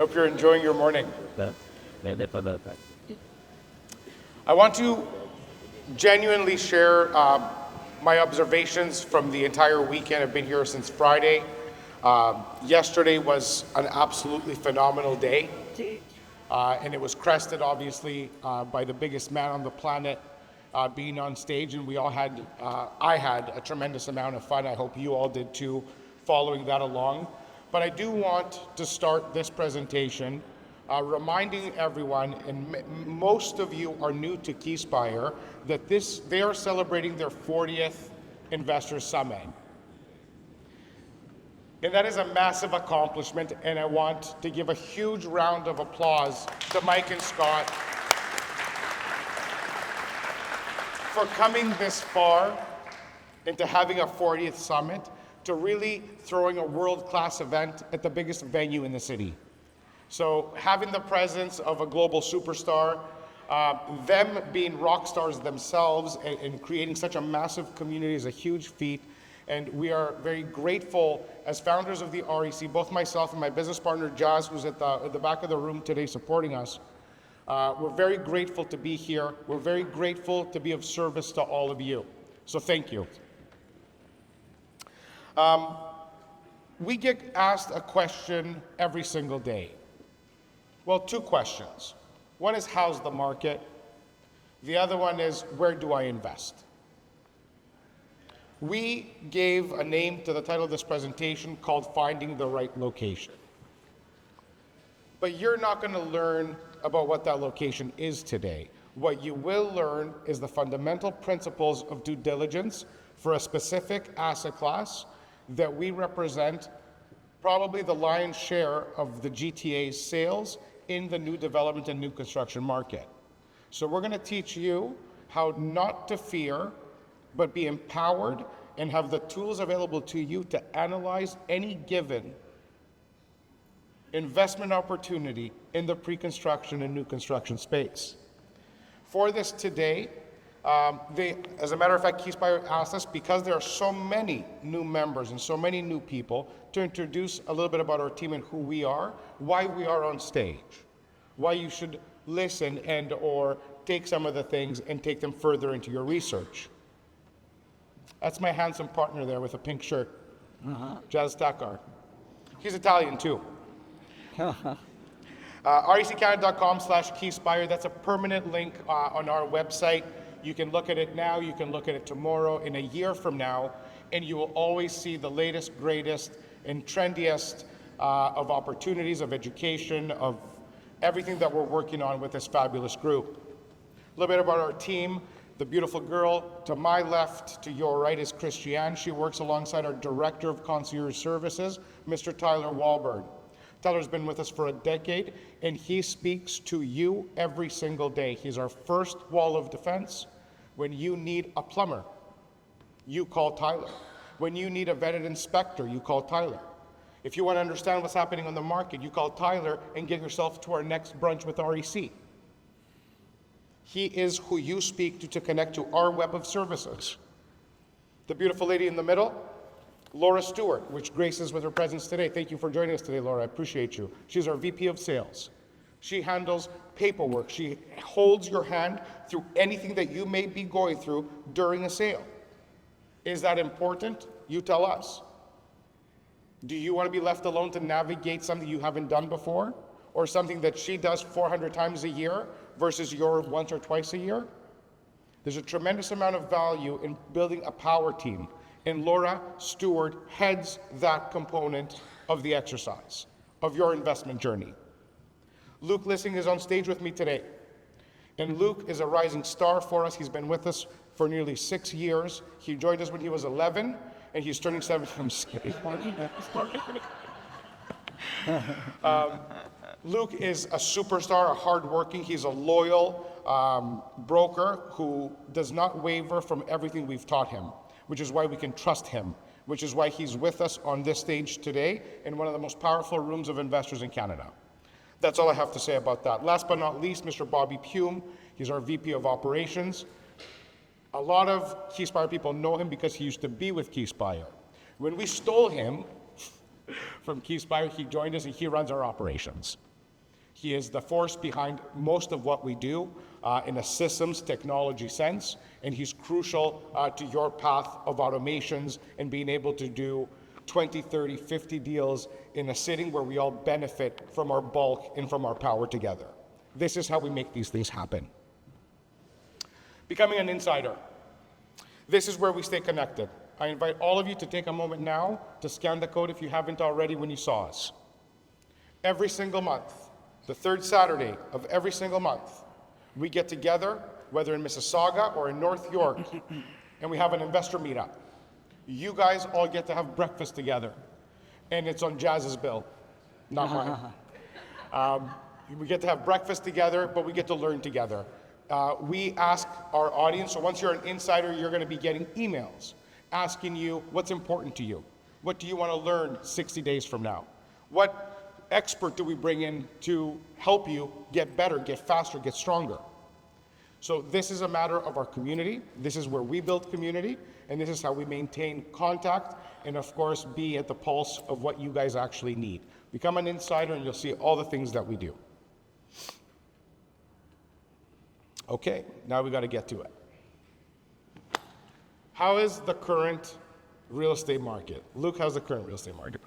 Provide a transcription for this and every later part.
Hope you're enjoying your morning. I want to genuinely share my observations from the entire weekend. I've been here since Friday. Yesterday was an absolutely phenomenal day, and it was crested, obviously, by the biggest man on the planet being on stage, and I had a tremendous amount of fun. I hope you all did too, following that along. But I do want to start this presentation reminding everyone, and most of you are new to Keyspire, that they are celebrating their 40th Investor Summit. And that is a massive accomplishment, and I want to give a huge round of applause to Mike and Scott for coming this far into having a 40th Summit, to really throwing a world-class event at the biggest venue in the city. So having the presence of a global superstar, them being rock stars themselves and creating such a massive community is a huge feat. And we are very grateful as founders of the REC, both myself and my business partner Jazz, who's at the back of the room today supporting us. We're very grateful to be here. We're very grateful to be of service to all of you. So thank you. We get asked a question every single day. Well, two questions. One is, how's the market? The other one is, where do I invest? We gave a name to the title of this presentation called Finding the Right Location. But you're not going to learn about what that location is today. What you will learn is the fundamental principles of due diligence for a specific asset class that we represent, probably the lion's share of the GTA's sales in the new development and new construction market. So we're going to teach you how not to fear, but be empowered and have the tools available to you to analyze any given investment opportunity in the pre-construction and new construction space. For this today, as a matter of fact, Keyspire asked us, because there are so many new members and so many new people, to introduce a little bit about our team and who we are, why we are on stage, why you should listen and or take some of the things and take them further into your research. That's my handsome partner there with a pink shirt, Jazz Takar. He's Italian too. reccanada.com/Keyspire, that's a permanent link on our website. You can look at it now, you can look at it tomorrow, in a year from now, and you will always see the latest, greatest, and trendiest of opportunities, of education, of everything that we're working on with this fabulous group. A little bit about our team. The beautiful girl to my left, to your right, is Christiane. She works alongside our Director of Concierge Services, Mr. Tyler Wahlberg. Tyler's been with us for a decade, and he speaks to you every single day. He's our first wall of defense. When you need a plumber, you call Tyler. When you need a vetted inspector, you call Tyler. If you want to understand what's happening on the market, you call Tyler and get yourself to our next brunch with REC. He is who you speak to connect to our web of services. The beautiful lady in the middle, Laura Stewart, which graces with her presence today. Thank you for joining us today, Laura. I appreciate you. She's our VP of Sales. She handles paperwork. She holds your hand through anything that you may be going through during a sale. Is that important? You tell us. Do you want to be left alone to navigate something you haven't done before? Or something that she does 400 times a year versus your once or twice a year? There's a tremendous amount of value in building a power team. And Laura Stewart heads that component of the exercise, of your investment journey. Luke Lising is on stage with me today. And Luke is a rising star for us. He's been with us for nearly 6 years. He joined us when he was 11, and he's turning 7. I'm just kidding. Luke is a superstar, a hardworking. He's a loyal broker who does not waver from everything we've taught him, which is why we can trust him, which is why he's with us on this stage today in one of the most powerful rooms of investors in Canada. That's all I have to say about that. Last but not least, Mr. Bobby Pume. He's our VP of Operations. A lot of Keyspire people know him because he used to be with Keyspire. When we stole him from Keyspire, he joined us and he runs our operations. He is the force behind most of what we do in a systems technology sense, and he's crucial to your path of automations and being able to do 20, 30, 50 deals in a sitting where we all benefit from our bulk and from our power together. This is how we make these things happen. Becoming an insider. This is where we stay connected. I invite all of you to take a moment now to scan the code if you haven't already when you saw us. Every single month, the third Saturday of every single month, we get together, whether in Mississauga or in North York, and we have an investor meetup. You guys all get to have breakfast together, and it's on Jazz's bill, not mine. We get to have breakfast together, but we get to learn together. We ask our audience, so once you're an insider, you're going to be getting emails asking you what's important to you. What do you want to learn 60 days from now? What expert do we bring in to help you get better, get faster, get stronger? So this is a matter of our community. This is where we build community, and this is how we maintain contact and, of course, be at the pulse of what you guys actually need. Become an insider, and you'll see all the things that we do. Okay, now we got to get to it. How is the current real estate market? Luke, how's the current real estate market?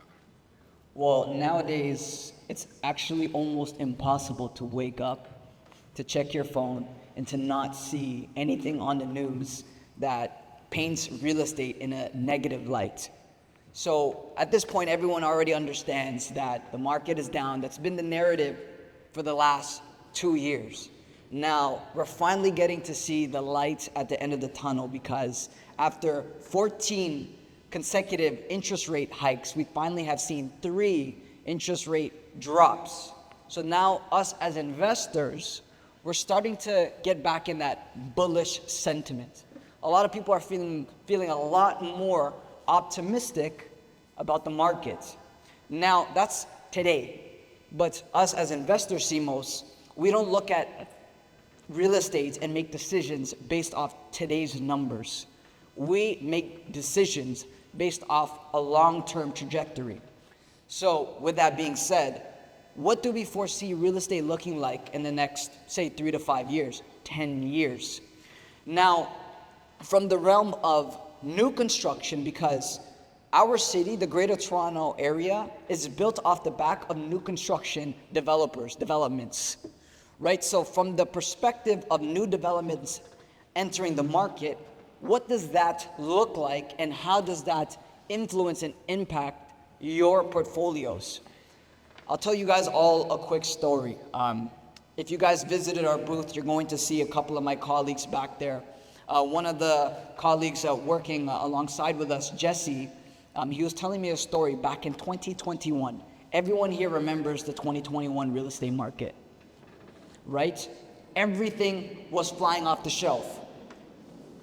Well, nowadays, it's actually almost impossible to wake up, to check your phone, and to not see anything on the news that paints real estate in a negative light. So at this point, everyone already understands that the market is down. That's been the narrative for the last 2 years. Now, we're finally getting to see the light at the end of the tunnel, because after 14 consecutive interest rate hikes, we finally have seen 3 interest rate drops. So now us as investors, we're starting to get back in that bullish sentiment. A lot of people are feeling a lot more optimistic about the market. Now, that's today. But us as investors, CMOs, we don't look at real estate and make decisions based off today's numbers. We make decisions based off a long-term trajectory. So with that being said, what do we foresee real estate looking like in the next, say, 3 to 5 years, 10 years? Now, from the realm of new construction, because our city, the Greater Toronto area, is built off the back of new construction developments, right? So from the perspective of new developments entering the market, what does that look like, and how does that influence and impact your portfolios? I'll tell you guys all a quick story. If you guys visited our booth, you're going to see a couple of my colleagues back there. One of the colleagues working alongside with us, Jesse, he was telling me a story back in 2021. Everyone here remembers the 2021 real estate market, right? Everything was flying off the shelf.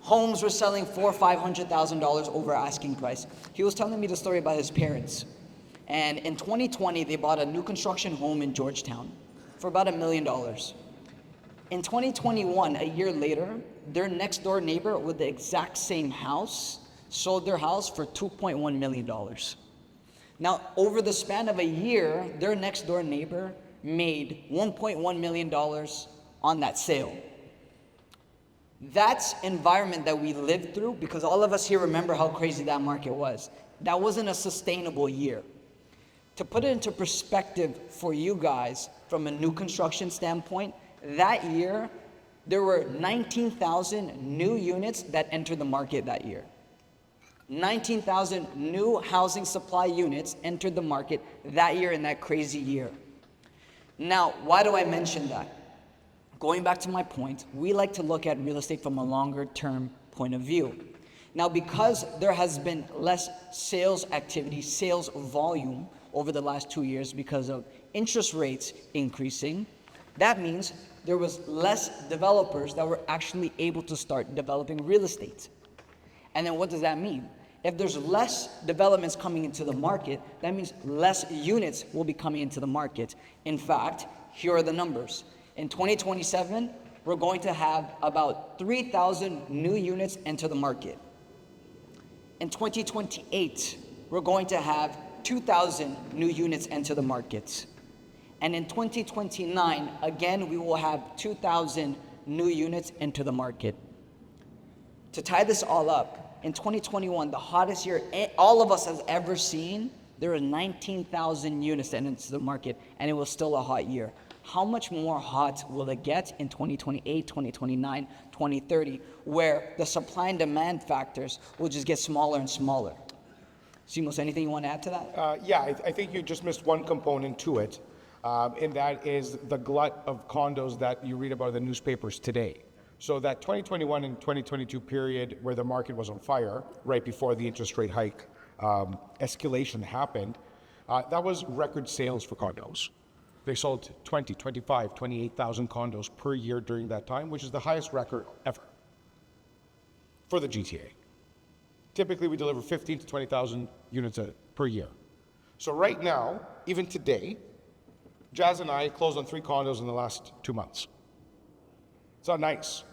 Homes were selling $400,000 or $500,000 over asking price. He was telling me the story about his parents. And in 2020, they bought a new construction home in Georgetown for about $1 million. In 2021, a year later, their next door neighbor with the exact same house sold their house for $2.1 million. Now, over the span of a year, their next door neighbor made $1.1 million on that sale. That's environment that we lived through, because all of us here remember how crazy that market was. That wasn't a sustainable year. To put it into perspective for you guys from a new construction standpoint, that year, there were 19,000 new units that entered the market that year. 19,000 new housing supply units entered the market that year, in that crazy year. Now, why do I mention that? Going back to my point, we like to look at real estate from a longer term point of view. Now, because there has been less sales activity, sales volume over the last 2 years because of interest rates increasing, that means there was less developers that were actually able to start developing real estate. And then what does that mean? If there's less developments coming into the market, that means less units will be coming into the market. In fact, here are the numbers. In 2027, we're going to have about 3,000 new units enter the market. In 2028, we're going to have 2,000 new units enter the market. And in 2029, again, we will have 2,000 new units into the market. To tie this all up, in 2021, the hottest year all of us has ever seen, there were 19,000 units that into the market, and it was still a hot year. How much more hot will it get in 2028, 2029, 2030, where the supply and demand factors will just get smaller and smaller? Simos, anything you want to add to that? Yeah, I think you just missed one component to it, and that is the glut of condos that you read about in the newspapers today. So that 2021 and 2022 period where the market was on fire, right before the interest rate hike escalation happened, that was record sales for condos. They sold 20, 25, 28,000 condos per year during that time, which is the highest record ever for the GTA. Typically, we deliver 15 to 20,000 units per year. So right now, even today, Jazz and I closed on 3 condos in the last 2 months. It's not nice.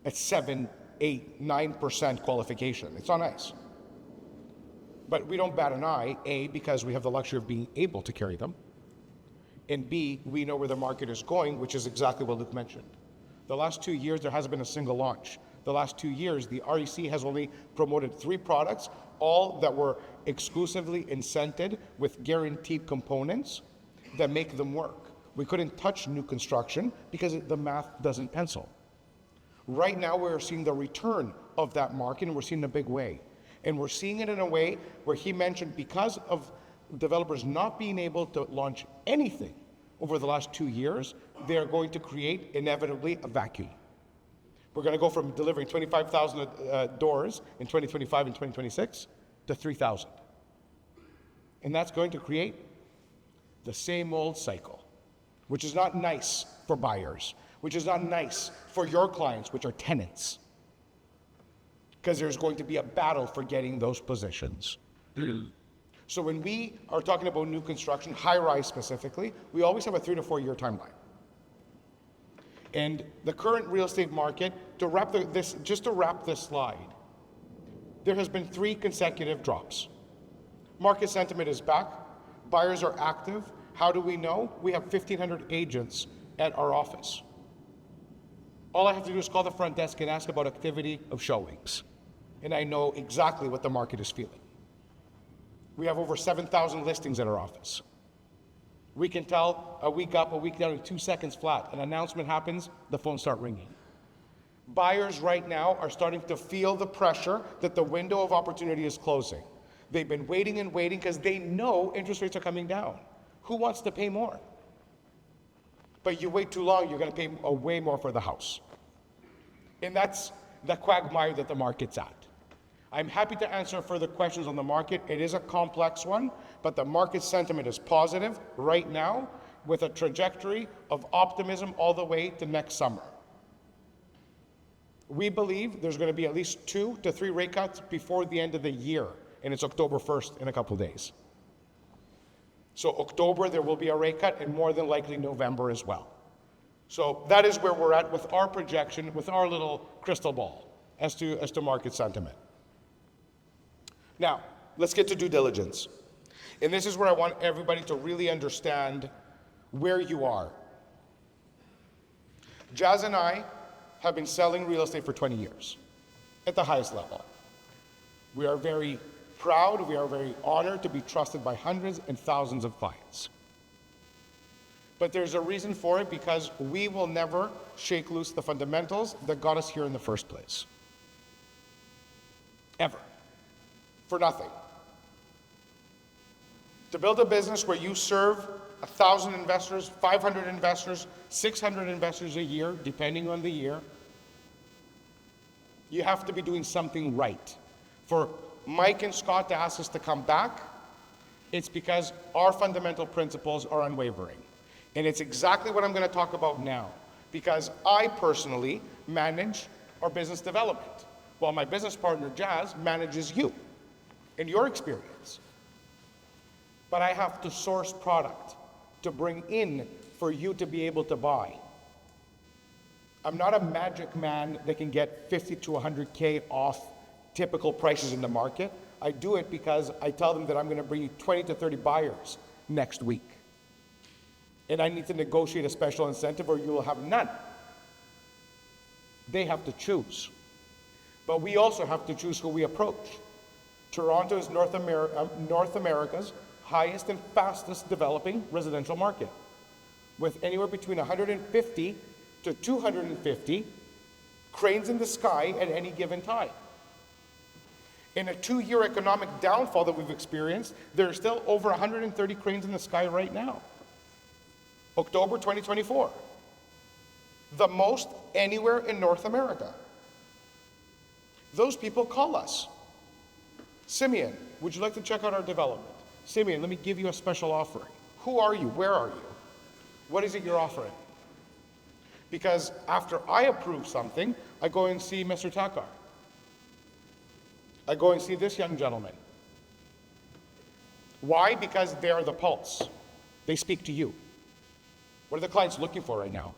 It's 7, 8, 9% qualification. It's not nice. But we don't bat an eye, A, because we have the luxury of being able to carry them, and B, we know where the market is going, which is exactly what Luke mentioned. The last 2 years, there hasn't been a single launch. The last 2 years, the REC has only promoted 3 products, all that were exclusively incented with guaranteed components that make them work. We couldn't touch new construction because the math doesn't pencil. Right now, we're seeing the return of that market, and we're seeing it in a big way. And we're seeing it in a way where he mentioned because of developers not being able to launch anything over the last 2 years, they're going to create inevitably a vacuum. We're going to go from delivering 25,000 doors in 2025 and 2026 to 3,000. And that's going to create the same old cycle, which is not nice for buyers, which is not nice for your clients, which are tenants, because there's going to be a battle for getting those positions. So when we are talking about new construction, high-rise specifically, we always have a 3 to 4 year timeline. And the current real estate market, to wrap this slide, there has been 3 consecutive drops. Market sentiment is back. Buyers are active. How do we know? We have 1,500 agents at our office. All I have to do is call the front desk and ask about activity of showings. And I know exactly what the market is feeling. We have over 7,000 listings at our office. We can tell a week up, a week down in 2 seconds flat. An announcement happens, the phones start ringing. Buyers right now are starting to feel the pressure that the window of opportunity is closing. They've been waiting and waiting because they know interest rates are coming down. Who wants to pay more? But you wait too long, you're going to pay way more for the house. And that's the quagmire that the market's at. I'm happy to answer further questions on the market. It is a complex one, but the market sentiment is positive right now with a trajectory of optimism all the way to next summer. We believe there's going to be at least 2 to 3 rate cuts before the end of the year, and it's October 1st in a couple of days. So October, there will be a rate cut, and more than likely November as well. So that is where we're at with our projection, with our little crystal ball as to market sentiment. Now, let's get to due diligence. And this is where I want everybody to really understand where you are. Jazz and I have been selling real estate for 20 years at the highest level. We are very proud, we are very honored to be trusted by hundreds and thousands of clients. But there's a reason for it, because we will never shake loose the fundamentals that got us here in the first place. Ever. For nothing. To build a business where you serve 1,000 investors, 500 investors, 600 investors a year, depending on the year, you have to be doing something right. For Mike and Scott to ask us to come back, it's because our fundamental principles are unwavering. And it's exactly what I'm going to talk about now, because I personally manage our business development, while my business partner, Jazz, manages you and your experience. But I have to source product to bring in for you to be able to buy. I'm not a magic man that can get 50 to 100K off typical prices in the market. I do it because I tell them that I'm going to bring you 20 to 30 buyers next week. and I need to negotiate a special incentive or you will have none. They have to choose. But we also have to choose who we approach. Toronto is North America's highest and fastest developing residential market, with anywhere between 150 to 250 cranes in the sky at any given time. In a 2-year economic downfall that we've experienced, there are still over 130 cranes in the sky right now. October 2024. The most anywhere in North America. Those people call us. Simeon, would you like to check out our development? Simeon, let me give you a special offering. Who are you? Where are you? What is it you're offering? Because after I approve something, I go and see Mr. Takar. I go and see this young gentleman. Why? Because they are the pulse. They speak to you. What are the clients looking for right now?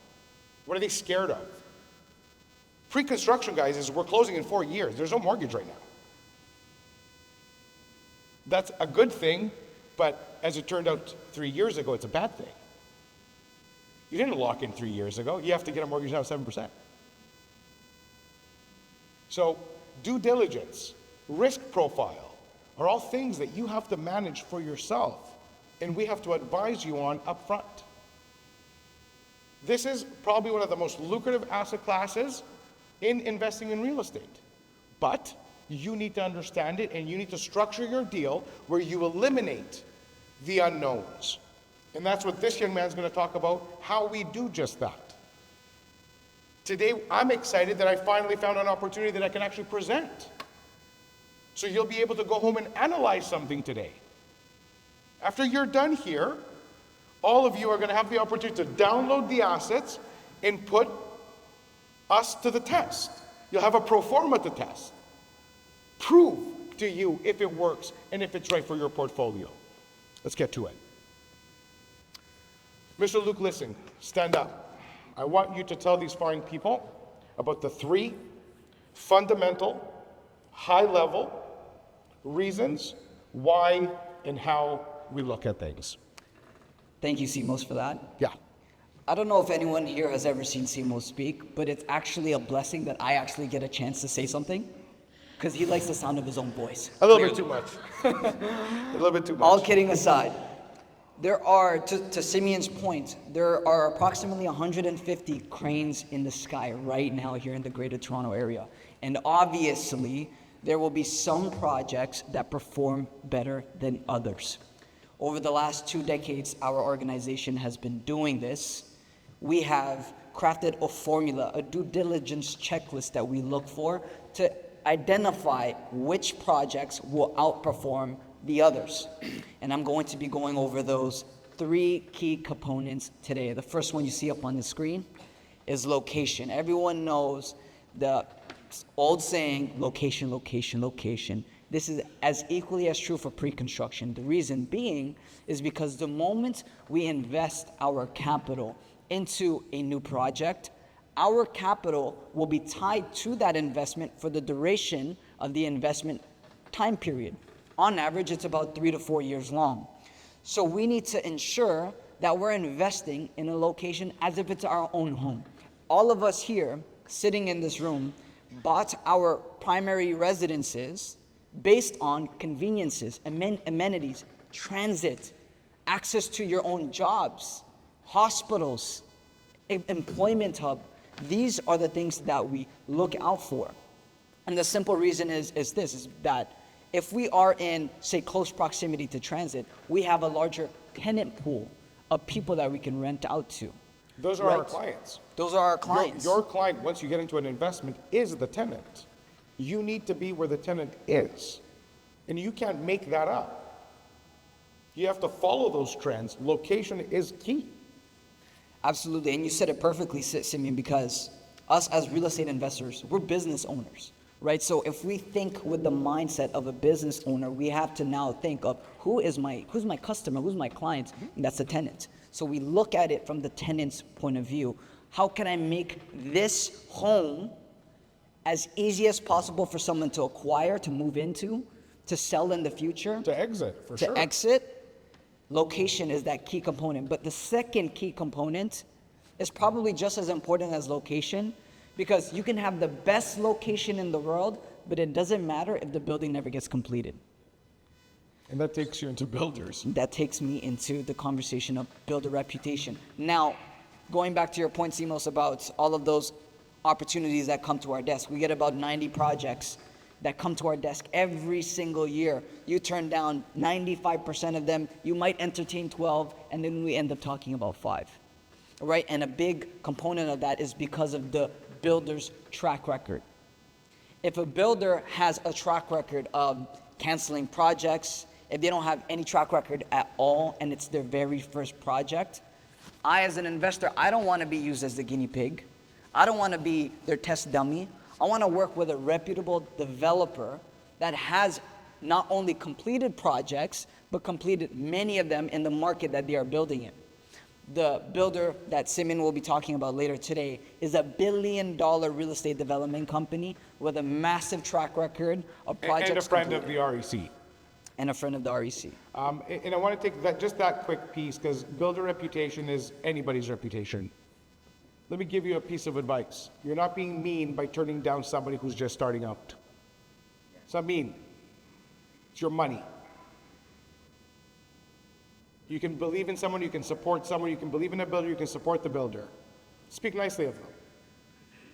What are they scared of? Pre-construction, guys, is we're closing in 4 years. There's no mortgage right now. That's a good thing, but as it turned out 3 years ago, it's a bad thing. You didn't lock in 3 years ago. You have to get a mortgage now at 7%. So due diligence, risk profile are all things that you have to manage for yourself, and we have to advise you on up front. This is probably one of the most lucrative asset classes in investing in real estate. But you need to understand it, and you need to structure your deal where you eliminate the unknowns. And that's what this young man's going to talk about, how we do just that. Today, I'm excited that I finally found an opportunity that I can actually present. So you'll be able to go home and analyze something today. After you're done here, all of you are going to have the opportunity to download the assets and put us to the test. You'll have a pro forma to test. Prove to you if it works and if it's right for your portfolio. Let's get to it. Mr. Luke Lising, stand up. I want you to tell these fine people about the 3 fundamental, high-level reasons why and how we look at things. Thank you, Simos, for that. Yeah. I don't know if anyone here has ever seen Simos speak, but it's actually a blessing that I actually get a chance to say something, because he likes the sound of his own voice. A little bit too much. A little bit too much. All kidding aside, there are, to Simeon's point, there are approximately 150 cranes in the sky right now here in the Greater Toronto area. And obviously, there will be some projects that perform better than others. Over the last 2 decades, our organization has been doing this. We have crafted a formula, a due diligence checklist that we look for to identify which projects will outperform the others. And I'm going to be going over those 3 key components today. The first one you see up on the screen is location. Everyone knows the old saying, location, location, location. This is as equally as true for pre-construction. The reason being is because the moment we invest our capital into a new project, our capital will be tied to that investment for the duration of the investment time period. On average, it's about 3 to 4 years long. So we need to ensure that we're investing in a location as if it's our own home. All of us here sitting in this room bought our primary residences based on conveniences, amenities, transit, access to your own jobs, hospitals, employment hub. These are the things that we look out for. And the simple reason is that if we are in, say, close proximity to transit, we have a larger tenant pool of people that we can rent out to. Those are our clients. Those are our clients. Your client, once you get into an investment, is the tenant. You need to be where the tenant is. And you can't make that up. You have to follow those trends. Location is key. Absolutely, and you said it perfectly, Simeon, because us as real estate investors, we're business owners, right? So if we think with the mindset of a business owner, we have to now think of who's my customer, who's my client, and that's the tenant. So we look at it from the tenant's point of view. How can I make this home as easy as possible for someone to acquire, to move into, to sell in the future? To exit, for sure. To exit, Location is that key component. But the second key component is probably just as important as location, because you can have the best location in the world, but it doesn't matter if the building never gets completed. And that takes you into builders. That takes me into the conversation of builder reputation. Now, going back to your point, Simos, about all of those opportunities that come to our desk. We get about 90 projects that come to our desk every single year. You turn down 95% of them. You might entertain 12, and then we end up talking about 5. Right? And a big component of that is because of the builder's track record. If a builder has a track record of canceling projects, if they don't have any track record at all, and it's their very first project, I, as an investor, I don't want to be used as the guinea pig. I don't want to be their test dummy. I want to work with a reputable developer that has not only completed projects, but completed many of them in the market that they are building in. The builder that Simeon will be talking about later today is a $1 billion real estate development company with a massive track record of projects. And a friend completed. of the REC. And a friend of the REC. And I want to take that quick piece, because builder reputation is anybody's reputation. Let me give you a piece of advice. You're not being mean by turning down somebody who's just starting out. It's not mean. It's your money. You can believe in someone, you can support someone, you can believe in a builder, you can support the builder. Speak nicely of them.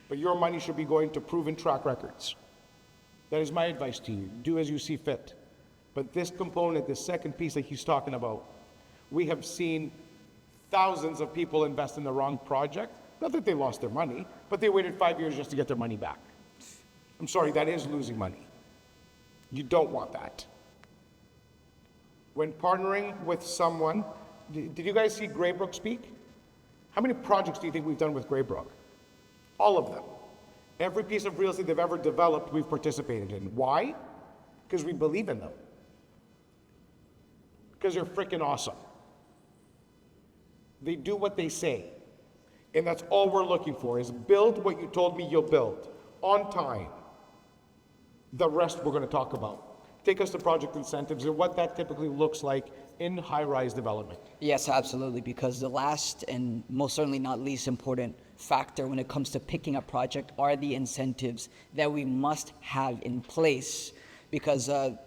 But your money should be going to proven track records. That is my advice to you. Do as you see fit. But this component, this second piece that he's talking about, we have seen thousands of people invest in the wrong project. Not that they lost their money, but they waited 5 years just to get their money back. I'm sorry, that is losing money. You don't want that. When partnering with someone, did you guys see Graybrook speak? How many projects do you think we've done with Graybrook? All of them. Every piece of real estate they've ever developed, we've participated in. Why? Because we believe in them. Because they're freaking awesome. They do what they say. And that's all we're looking for, is build what you told me you'll build, on time. The rest we're going to talk about. Take us to project incentives and what that typically looks like in high-rise development. Yes, absolutely, because the last and most certainly not least important factor when it comes to picking a project are the incentives that we must have in place, because a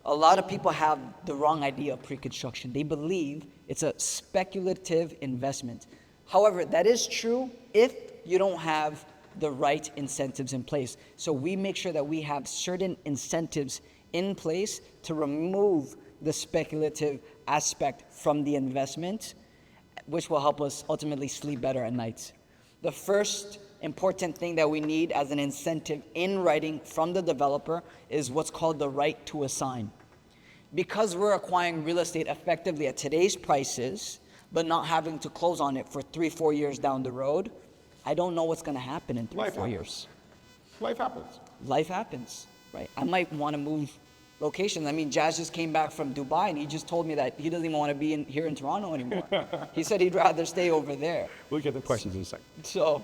lot of people have the wrong idea of pre-construction. They believe it's a speculative investment. However, that is true if you don't have the right incentives in place. So we make sure that we have certain incentives in place to remove the speculative aspect from the investment, which will help us ultimately sleep better at night. The first important thing that we need as an incentive in writing from the developer is what's called the right to assign. Because we're acquiring real estate effectively at today's prices, but not having to close on it for 3-4 years down the road, I don't know what's going to happen in 3-4 years. Life happens. Life happens, right? I might want to move locations. I mean, Jazz just came back from Dubai, and he just told me that he doesn't even want to be here in Toronto anymore. He said he'd rather stay over there. We'll get the questions in a second. So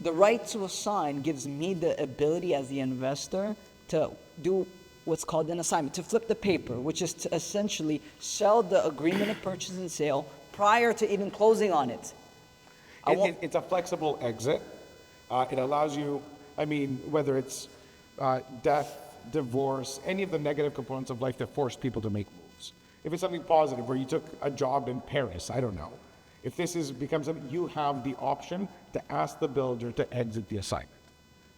the right to assign gives me the ability as the investor to do what's called an assignment, to flip the paper, which is to essentially sell the agreement of purchase and sale prior to even closing on it. It's a flexible exit. It allows you, I mean, whether it's death, divorce, any of the negative components of life that force people to make moves. If it's something positive, where you took a job in Paris, I don't know. If this becomes something, you have the option to ask the builder to exit the assignment.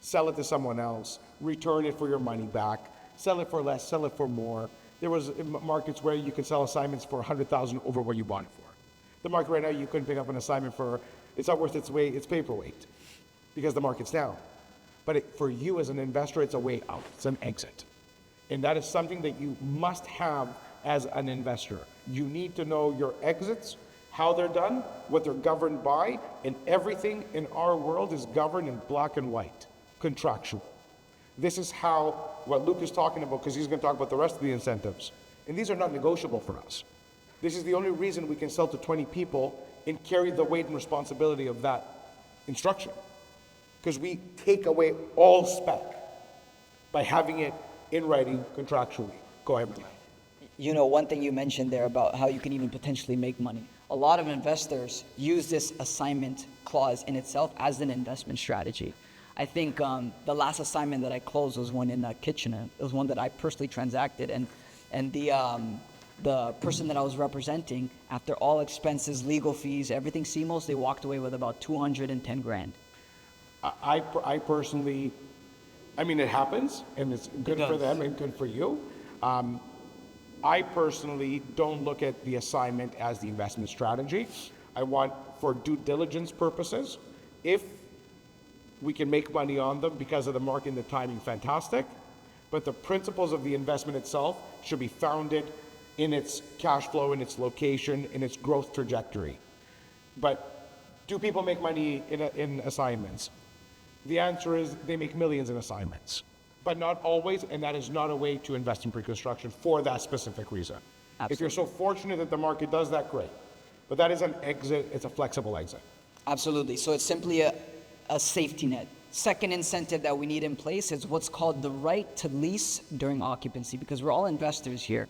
Sell it to someone else, return it for your money back, sell it for less, sell it for more. There was markets where you could sell assignments for $100,000 over what you bought it for. The market right now, you couldn't pick up an assignment for, it's not worth its paperweight, because the market's down. But for you as an investor, it's a way out, it's an exit. And that is something that you must have as an investor. You need to know your exits, how they're done, what they're governed by, and everything in our world is governed in black and white, contractual. This is how, what Luke is talking about, because he's going to talk about the rest of the incentives. And these are not negotiable for us. This is the only reason we can sell to 20 people and carry the weight and responsibility of that instruction. Because we take away all spec by having it in writing contractually. Go ahead, Mike. You know, one thing you mentioned there about how you can even potentially make money. A lot of investors use this assignment clause in itself as an investment strategy. I think the last assignment that I closed was one in Kitchener. It was one that I personally transacted, and the person that I was representing, after all expenses, legal fees, everything CMOS, they walked away with about 210 grand. I personally, I mean, it happens, and it's good for them and good for you. I personally don't look at the assignment as the investment strategy. I want, for due diligence purposes, if we can make money on them because of the market and the timing, fantastic. But the principles of the investment itself should be founded in its cash flow, in its location, in its growth trajectory. But do people make money in assignments? The answer is they make millions in assignments, but not always, and that is not a way to invest in pre-construction for that specific reason. Absolutely. If you're so fortunate that the market does that, great. But that is an exit, it's a flexible exit. Absolutely. So it's simply a safety net. Second incentive that we need in place is what's called the right to lease during occupancy, because we're all investors here.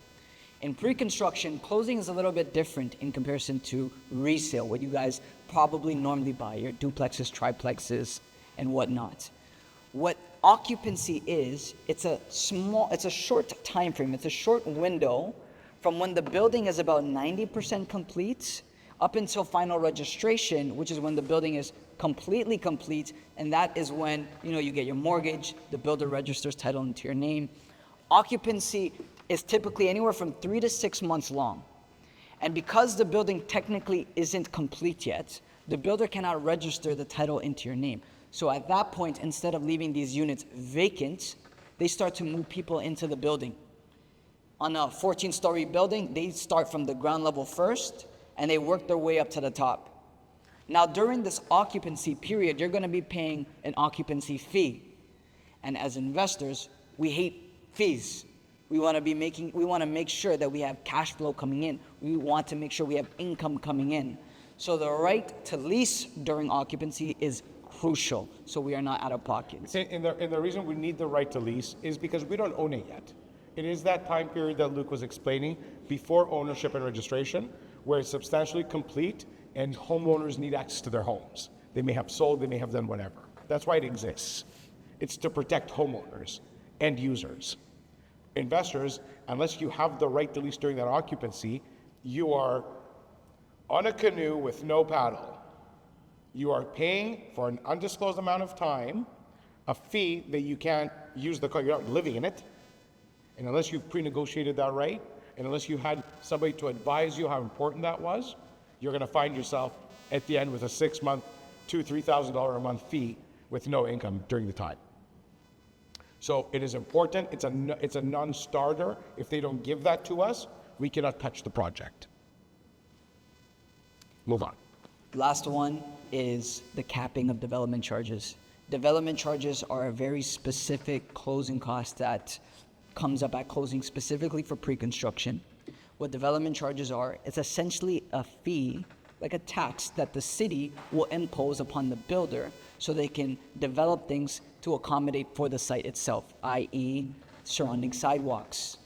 In pre-construction, closing is a little bit different in comparison to resale, what you guys probably normally buy, your duplexes, triplexes, and whatnot. What occupancy is, it's a short time frame, it's a short window from when the building is about 90% complete up until final registration, which is when the building is completely complete, and that is when, you know, you get your mortgage, the builder registers title into your name. Occupancy is typically anywhere from 3 to 6 months long. And because the building technically isn't complete yet, the builder cannot register the title into your name. So at that point, instead of leaving these units vacant, they start to move people into the building. On a 14-story building, they start from the ground level first, and they work their way up to the top. Now, during this occupancy period, you're going to be paying an occupancy fee. And as investors, we hate fees. We want to make sure that we have cash flow coming in. We want to make sure we have income coming in. So the right to lease during occupancy is crucial, so we are not out of pocket. And the reason we need the right to lease is because we don't own it yet. It is that time period that Luke was explaining before ownership and registration, where it's substantially complete and homeowners need access to their homes. They may have sold, they may have done whatever. That's why it exists. It's to protect homeowners and users. Investors, unless you have the right to lease during that occupancy, you are on a canoe with no paddle. You are paying for an undisclosed amount of time, a fee that you can't use you're not living in it. And unless you've pre-negotiated that right, and unless you had somebody to advise you how important that was, you're gonna find yourself at the end with a 6-month, $2,000-3,000 a month fee with no income during the time. So it is important, it's a non-starter. If they don't give that to us, we cannot touch the project. Move on. Last one is the capping of development charges. Development charges are a very specific closing cost that comes up at closing specifically for pre-construction. What development charges are, it's essentially a fee, like a tax that the city will impose upon the builder so they can develop things to accommodate for the site itself, i.e. surrounding sidewalks,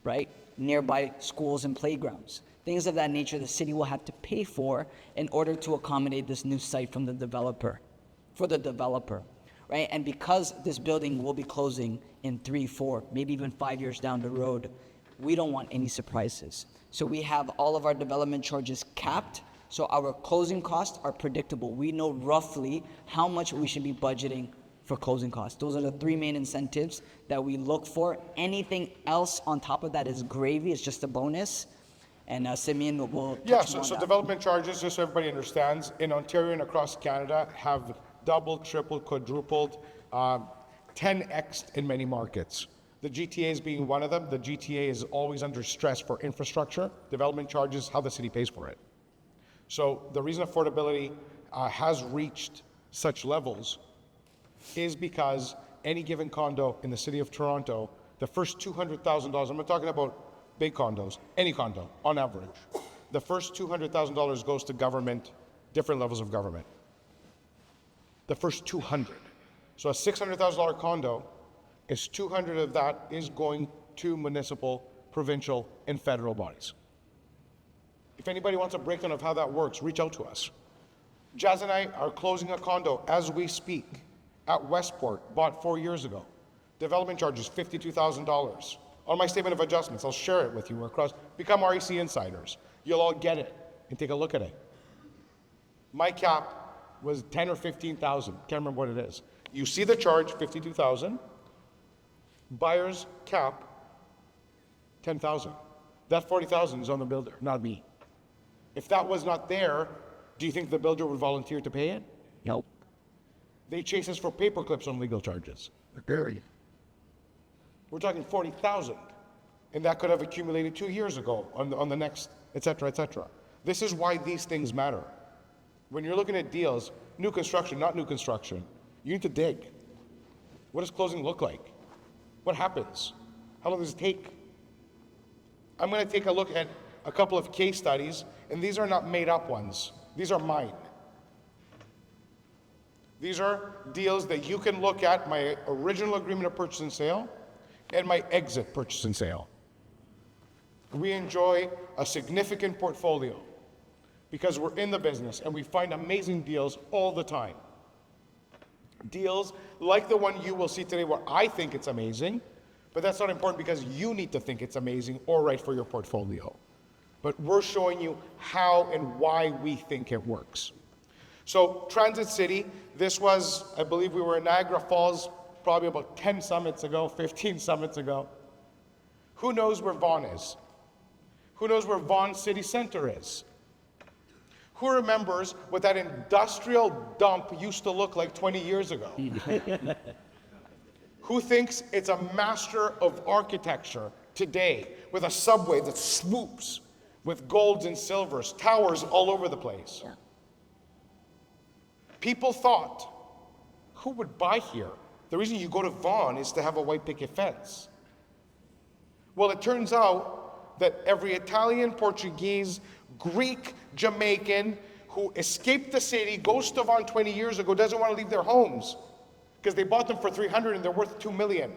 right? Nearby schools and playgrounds. Things of that nature the city will have to pay for in order to accommodate this new site from the developer, for the developer, right? And because this building will be closing in 3, 4, maybe even 5 years down the road, we don't want any surprises. So we have all of our development charges capped, so our closing costs are predictable. We know roughly how much we should be budgeting for closing costs. Those are the 3 main incentives that we look for. Anything else on top of that is gravy, it's just a bonus. And Simeon will touch on so that. development charges, just so everybody understands, in Ontario and across Canada have doubled, tripled, quadrupled, 10x in many markets. The GTA is being one of them. The GTA is always under stress for infrastructure. Development charges, how the city pays for it. So the reason affordability has reached such levels is because any given condo in the city of Toronto, the first $200,000, I'm not talking about big condos, any condo, on average, the first $200,000 goes to government, different levels of government. The first 200. So a $600,000 condo is 200 of that is going to municipal provincial, and federal bodies. If anybody wants a breakdown of how that works, reach out to us. Jazz and I are closing a condo as we speak at Westport, bought 4 years ago. Development charges $52,000. On my statement of adjustments, I'll share it with you across. Become REC insiders. You'll all get it and take a look at it. My cap was 10 or 15,000. Can't remember what it is. You see the charge, 52,000. Buyer's cap, 10,000. That 40,000 is on the builder, not me. If that was not there, do you think the builder would volunteer to pay it? Nope. They chase us for paper clips on legal charges. We're talking 40,000, and that could have accumulated 2 years ago on the next, et cetera, et cetera. This is why these things matter. When you're looking at deals, new construction, not new construction, you need to dig. What does closing look like? What happens? How long does it take? I'm going to take a look at a couple of case studies, and these are not made up ones. These are mine. These are deals that you can look at, my original agreement of purchase and sale and my exit purchase and sale. We enjoy a significant portfolio because we're in the business and we find amazing deals all the time. Deals like the one you will see today where I think it's amazing, but that's not important because you need to think it's amazing or right for your portfolio. But we're showing you how and why we think it works. So Transit City, this was, I believe we were in Niagara Falls probably about 10 summits ago, 15 summits ago. Who knows where Vaughan is? Who knows where Vaughan City Center is? Who remembers what that industrial dump used to look like 20 years ago? Who thinks it's a master of architecture today with a subway that swoops with golds and silvers, towers all over the place? Yeah. People thought, who would buy here? The reason you go to Vaughan is to have a white picket fence. Well, it turns out that every Italian, Portuguese, Greek, Jamaican who escaped the city, goes to Vaughan 20 years ago, doesn't want to leave their homes because they bought them for $300 and they're worth $2 million.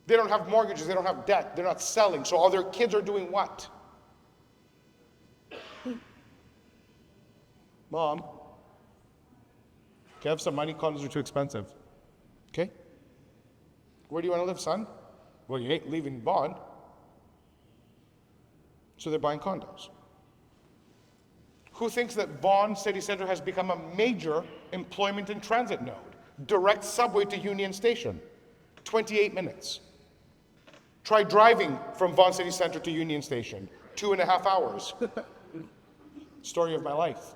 They don't have mortgages, they don't have debt, they're not selling, so all their kids are doing what? Mom, can I have some money? Condos are too expensive. Okay? Where do you want to live, son? Well, you ain't leaving Vaughan. So they're buying condos. Who thinks that Vaughan City Center has become a major employment and transit node? Direct subway to Union Station, 28 minutes. Try driving from Vaughan City Center to Union Station, 2.5 hours. Story of my life.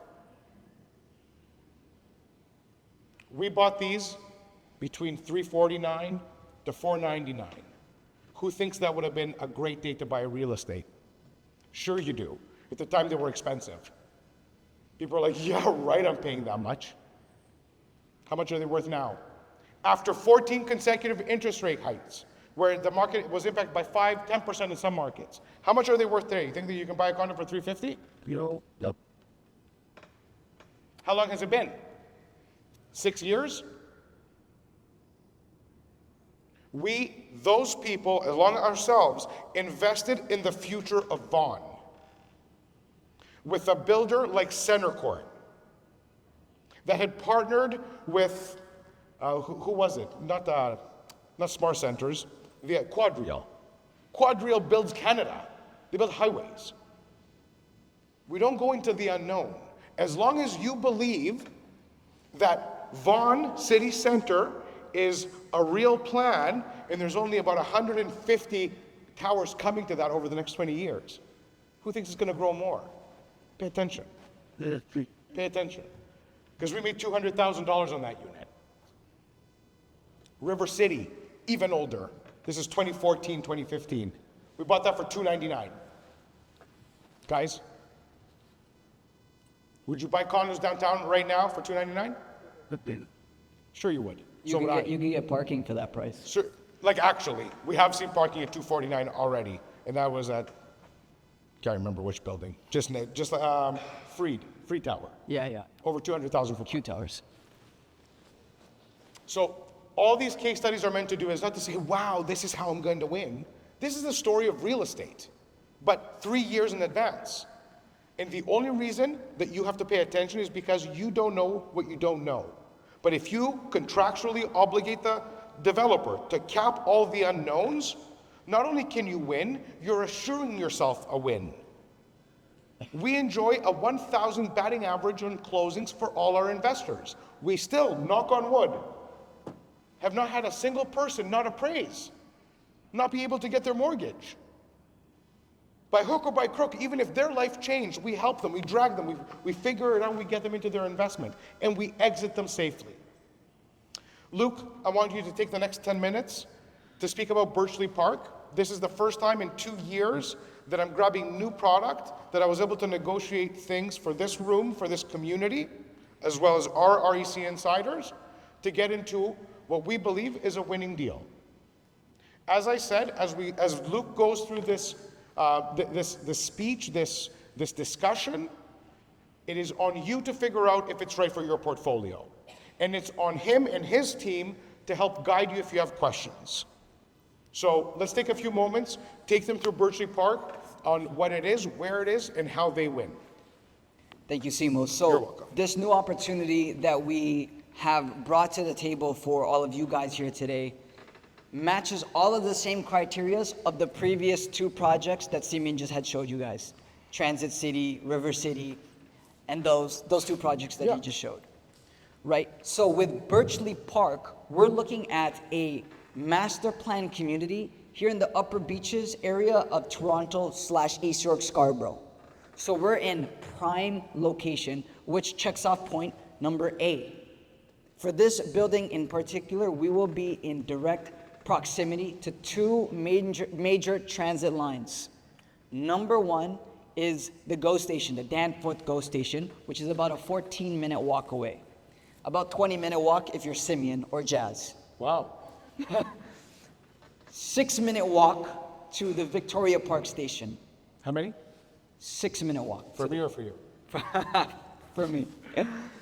We bought these between $349 to $499. Who thinks that would have been a great day to buy real estate? Sure you do. At the time they were expensive. People are like, yeah, right, I'm paying that much. How much are they worth now? After 14 consecutive interest rate hikes, where the market was impacted by 5, 10% in some markets, how much are they worth today? You think that you can buy a condo for $350? Yep. How long has it been? 6 years? We, those people, along ourselves, invested in the future of Vaughan with a builder like Centercourt that had partnered with, who was it? Not Smart Centers, the Quadrille. Quadrille builds Canada. They build highways. We don't go into the unknown. As long as you believe that Vaughan City Center is a real plan, and there's only about 150 towers coming to that over the next 20 years. Who thinks it's going to grow more? Pay attention. Pay attention. Because we made $200,000 on that unit. River City, even older. This is 2014, 2015. We bought that for $299. Guys, would you buy condos downtown right now for $299? Sure you would. You can get parking for that price. Sure, like actually, we have seen parking at $249 already, and that was at, can't remember which building. Just Freed Tower. Yeah. Over $200,000 for Q towers. So all these case studies are meant to do is not to say, wow, this is how I'm going to win. This is the story of real estate, but 3 years in advance. And the only reason that you have to pay attention is because you don't know what you don't know. But if you contractually obligate the developer to cap all the unknowns, not only can you win, you're assuring yourself a win. We enjoy a 1,000 batting average on closings for all our investors. We still, knock on wood, have not had a single person not appraise, not be able to get their mortgage. By hook or by crook, even if their life changed, we help them, we drag them, we figure it out, we get them into their investment, and we exit them safely. Luke, I want you to take the next 10 minutes to speak about Birchley Park. This is the first time in 2 years that I'm grabbing new product, that I was able to negotiate things for this room, for this community, as well as our REC insiders, to get into what we believe is a winning deal. As I said, as Luke goes through this speech, this discussion, it is on you to figure out if it's right for your portfolio. And it's on him and his team to help guide you if you have questions. So let's take a few moments, take them through Birchley Park on what it is, where it is, and how they win. Thank you, Simo. You're So welcome. this new opportunity that we have brought to the table for all of you guys here today matches all of the same criterias of the previous 2 projects that Simeon just had showed you guys. Transit City, River City, and those 2 projects that he just showed. Right? So with Birchley Park, we're looking at a master plan community here in the Upper Beaches area of Toronto/East York Scarborough. So we're in prime location, which checks off point number A. For this building in particular, we will be in direct proximity to 2 major transit lines. Number 1 is the GO station, the Danforth GO station, which is about a 14-minute walk away. About 20-minute walk if you're Simeon or Jazz. Wow. 6-minute walk to the Victoria Park station. How many? 6-minute walk. For me or for you? For me.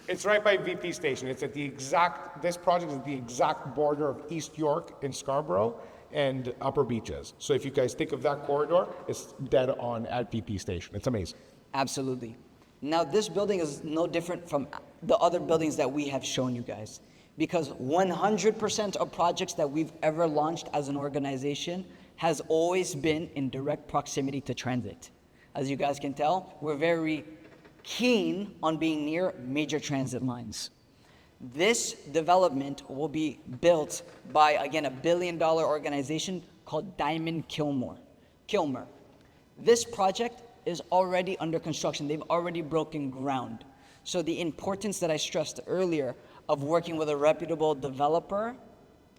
It's right by VP Station. It's at this project is at the exact border of East York and Scarborough and Upper Beaches. So if you guys think of that corridor, it's dead on at VP Station. It's amazing. Absolutely. Now, this building is no different from the other buildings that we have shown you guys, because 100% of projects that we've ever launched as an organization has always been in direct proximity to transit. As you guys can tell, we're very keen on being near major transit lines. This development will be built by, again, a billion-dollar organization called Diamond Kilmer. This project is already under construction. They've already broken ground. So the importance that I stressed earlier of working with a reputable developer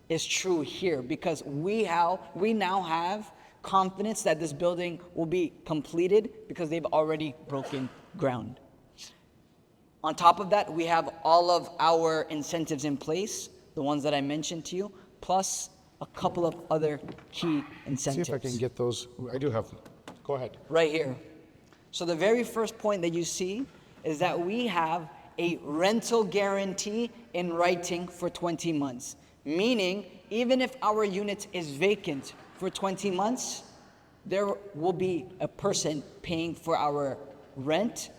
is true here, because we now have confidence that this building will be completed because they've already broken ground. On top of that, we have all of our incentives in place, the ones that I mentioned to you, plus a couple of other key incentives. See if I can get those. I do have them. Go ahead. Right here. So the very first point that you see is that we have a rental guarantee in writing for 20 months. Meaning, even if our unit is vacant for 20 months, there will be a person paying for our rent,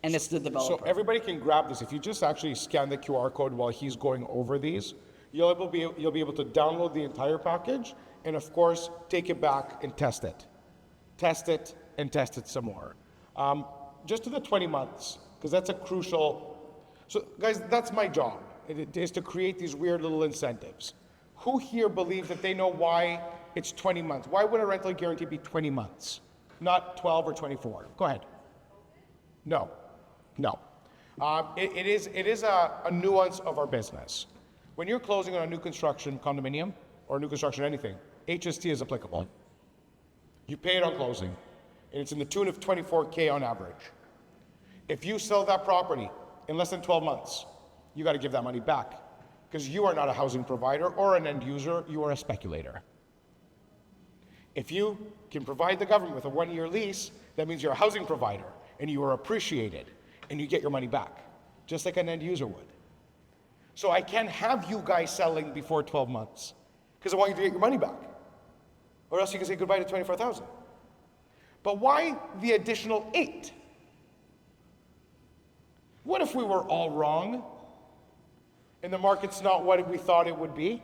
and it's the developer. So everybody can grab this. If you just actually scan the QR code while he's going over these, you'll be able to download the entire package, and of course, take it back and test it. Test it and test it some more. Just to the 20 months, because that's a crucial. So guys, that's my job. It is to create these weird little incentives. Who here believes that they know why it's 20 months? Why would a rental guarantee be 20 months, not 12 or 24? Go ahead. No. It is a nuance of our business. When you're closing on a new construction condominium or new construction anything, HST is applicable. You pay it on closing, and it's in the tune of $24K on average. If you sell that property in less than 12 months, you got to give that money back, because you are not a housing provider or an end user, you are a speculator. If you can provide the government with a 1-year lease, that means you're a housing provider, and you are appreciated, and you get your money back, just like an end user would. So I can't have you guys selling before 12 months, because I want you to get your money back. Or else you can say goodbye to 24,000. But why the additional 8? What if we were all wrong and the market's not what we thought it would be?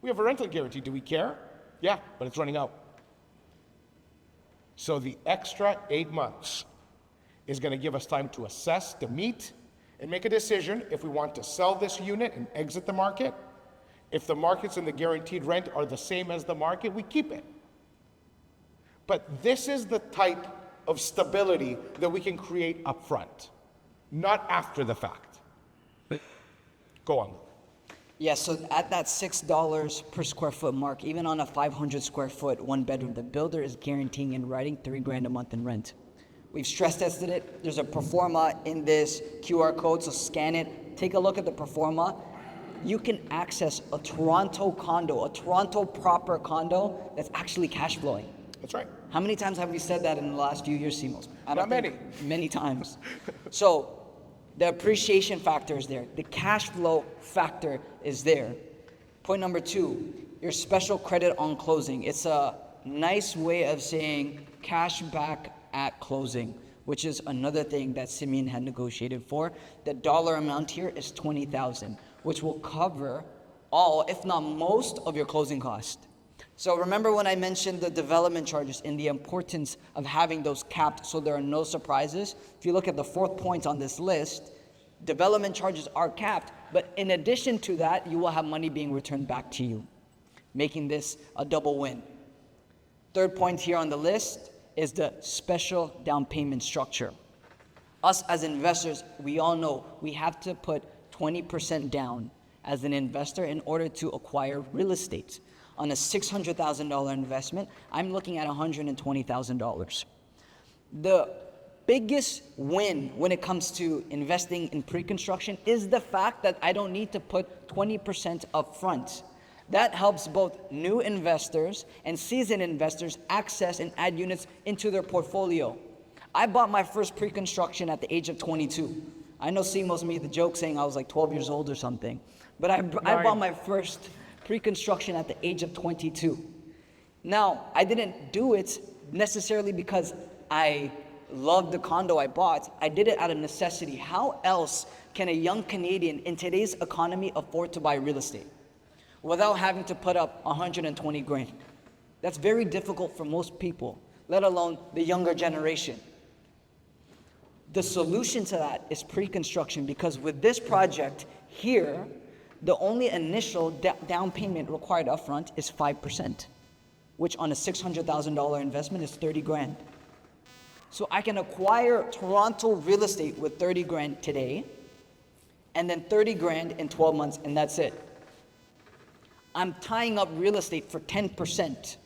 We have a rental guarantee. Do we care? Yeah, but it's running out. So the extra 8 months is going to give us time to assess, to meet, and make a decision if we want to sell this unit and exit the market. If the markets and the guaranteed rent are the same as the market, we keep it. But this is the type of stability that we can create up front, not after the fact. Go on. Yeah, so at that $6 per square foot mark, even on a 500 square foot, one bedroom, the builder is guaranteeing in writing $3,000 a month in rent. We've stress tested it. There's a pro forma in this QR code, so scan it. Take a look at the pro forma. You can access a Toronto condo, a Toronto proper condo that's actually cash flowing. That's right. How many times have we said that in the last few years, Simos? Not many. Many times. So the appreciation factor is there. The cash flow factor is there. Point number 2, your special credit on closing. It's a nice way of saying cash back at closing, which is another thing that Simeon had negotiated for. The dollar amount here is $20,000, which will cover all, if not most, of your closing cost. So remember when I mentioned the development charges and the importance of having those capped so there are no surprises? If you look at the 4th point on this list, development charges are capped, but in addition to that, you will have money being returned back to you, making this a double win. 3rd point here on the list is the special down payment structure. Us as investors, we all know we have to put 20% down as an investor in order to acquire real estate. On a $600,000 investment, I'm looking at $120,000. The biggest win when it comes to investing in pre-construction is the fact that I don't need to put 20% up front. That helps both new investors and seasoned investors access and add units into their portfolio. I bought my first pre-construction at the age of 22. I know Simos made the joke saying I was like 12 years old or something, but I bought my first pre-construction at the age of 22. Now, I didn't do it necessarily because I loved the condo I bought. I did it out of necessity. How else can a young Canadian in today's economy afford to buy real estate without having to put up $120,000? That's very difficult for most people, let alone the younger generation. The solution to that is pre-construction, because with this project here, the only initial down payment required upfront is 5%, which on a $600,000 investment is $30,000. So I can acquire Toronto real estate with $30,000 today, and then $30,000 in 12 months, and that's it. I'm tying up real estate for 10%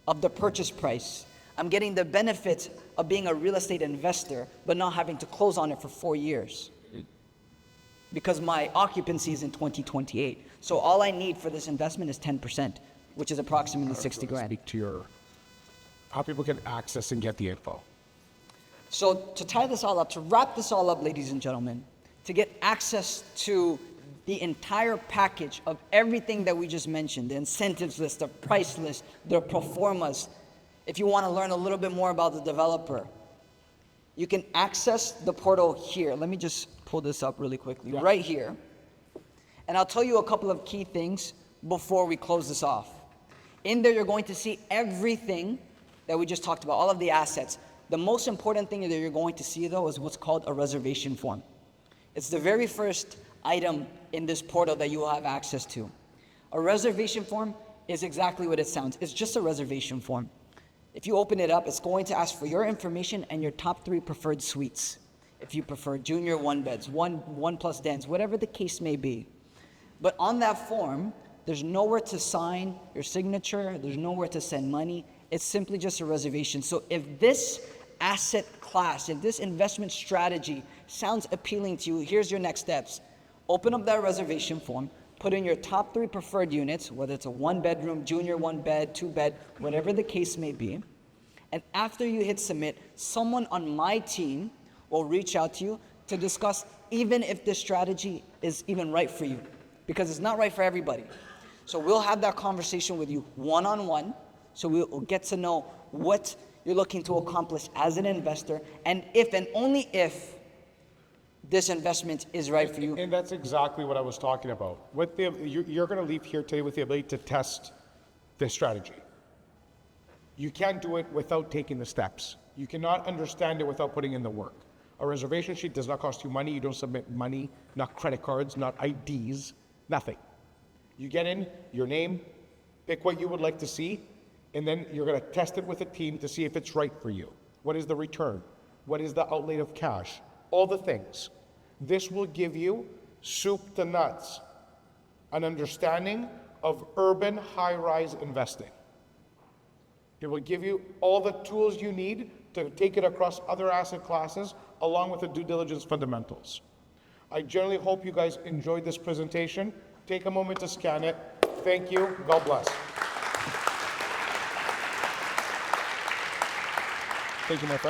of the purchase price. I'm getting the benefits of being a real estate investor, but not having to close on it for 4 years, because my occupancy is in 2028. So all I need for this investment is 10%, which is approximately $60,000. Speak to how people can access and get the info. So to tie this all up, to wrap this all up, ladies and gentlemen, to get access to the entire package of everything that we just mentioned, the incentives list, the price list, the pro formas, if you want to learn a little bit more about the developer, you can access the portal here. Let me just pull this up really quickly, right here. And I'll tell you a couple of key things before we close this off. In there, you're going to see everything that we just talked about, all of the assets. The most important thing that you're going to see, though, is what's called a reservation form. It's the very first item in this portal that you will have access to. A reservation form is exactly what it sounds. It's just a reservation form. If you open it up, it's going to ask for your information and your top 3 preferred suites. If you prefer junior 1-beds, one plus dens, whatever the case may be. But on that form, there's nowhere to sign your signature. There's nowhere to send money. It's simply just a reservation. So if this asset class, if this investment strategy sounds appealing to you, here's your next steps. Open up that reservation form, put in your top 3 preferred units, whether it's a 1-bedroom, junior 1-bed, 2-bed, whatever the case may be. And after you hit submit, someone on my team will reach out to you to discuss even if this strategy is even right for you, because it's not right for everybody. So we'll have that conversation with you one-on-one. So we'll get to know what you're looking to accomplish as an investor, and if and only if this investment is right for you. And that's exactly what I was talking about. You're going to leave here today with the ability to test this strategy. You can't do it without taking the steps. You cannot understand it without putting in the work. A reservation sheet does not cost you money. You don't submit money, not credit cards, not IDs, nothing. You get in, your name, pick what you would like to see, and then you're going to test it with a team to see if it's right for you. What is the return? What is the outlay of cash? All the things. This will give you, soup to nuts, an understanding of urban high-rise investing. It will give you all the tools you need to take it across other asset classes, along with the due diligence fundamentals. I generally hope you guys enjoyed this presentation. Take a moment to scan it. Thank you. God bless. Thank you, my friend.